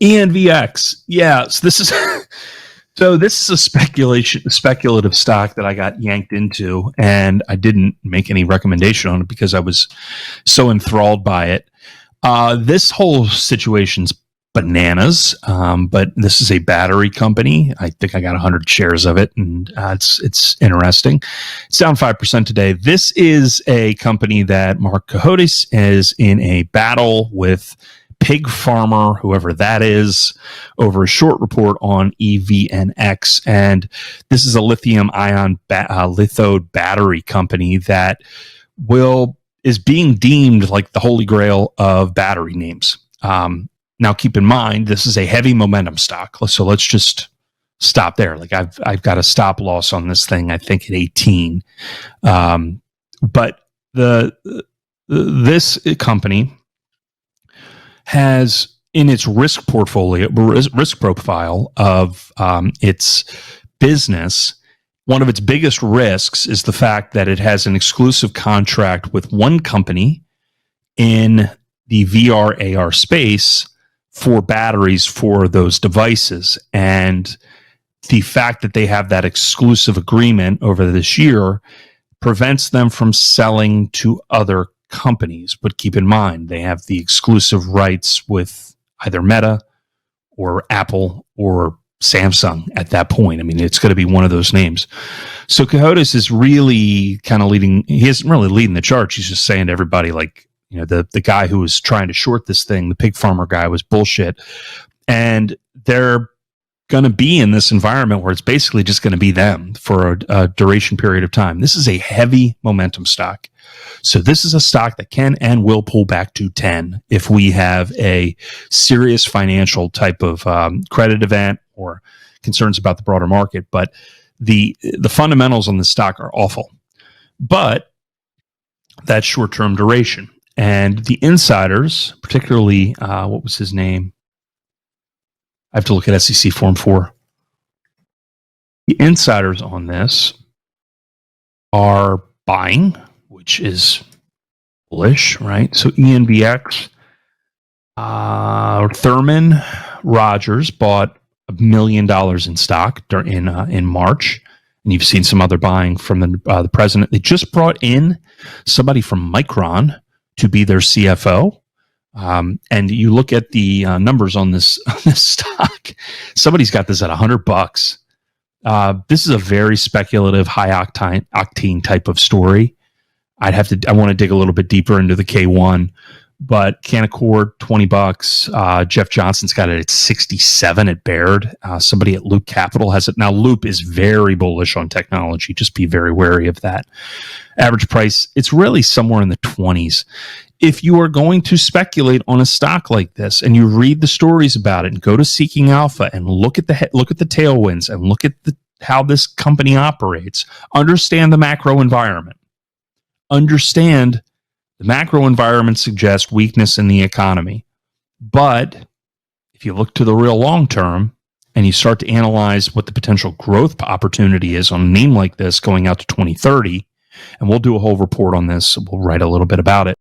ENVX. Yeah, so this is a speculative stock that I got yanked into, and I didn't make any recommendation on it because I was so enthralled by it. This whole situation's bananas, but this is a battery company. I think I got 100 shares of it, and it's interesting. It's down 5% today. This is a company that Mark Cohodes is in a battle with Pig Farmer, whoever that is, over a short report on ENVX. And this is a lithium-ion lithium battery company that is being deemed like the holy grail of battery names. Now, keep in mind, this is a heavy momentum stock, so let's just stop there. Like I've got a stop loss on this thing, I think at 18. But this company has in its risk profile of its business, one of its biggest risks is the fact that it has an exclusive contract with one company in the VR AR space for batteries for those devices. And the fact that they have that exclusive agreement over this year prevents them from selling to other companies. But keep in mind, they have the exclusive rights with either Meta or Apple or Samsung at that point. I mean, it's going to be one of those names. So Cohodes is really kind of leading. He isn't really leading the charge. He's just saying to everybody, like, you know, the guy who was trying to short this thing, the pig farmer guy, was bullshit. And they're going to be in this environment where it's basically just going to be them for a duration period of time. This is a heavy momentum stock. So this is a stock that can and will pull back to 10 if we have a serious financial type of credit event or concerns about the broader market. But the fundamentals on the stock are awful. But that's short-term duration. And the insiders, particularly, what was his name? I have to look at SEC Form 4. The insiders on this are buying, which is bullish, right? So ENVX, Thurman Rogers bought $1 million in stock in March. And you've seen some other buying from the president. They just brought in somebody from Micron to be their CFO. And you look at the numbers on this stock. Somebody's got this at $100. This is a very speculative, high-octane type of story. I want to dig a little bit deeper into the K1, but Canaccord, $20. Jeff Johnson's got it at 67 at Baird. Somebody at Loop Capital has it. Now, Loop is very bullish on technology. Just be very wary of that. Average price, it's really somewhere in the 20s. If you are going to speculate on a stock like this and you read the stories about it and go to Seeking Alpha and look at the tailwinds and look at how this company operates, understand the macro environment. Understand the macro environment suggests weakness in the economy. But if you look to the real long term and you start to analyze what the potential growth opportunity is on a name like this going out to 2030, and we'll do a whole report on this. We'll write a little bit about it.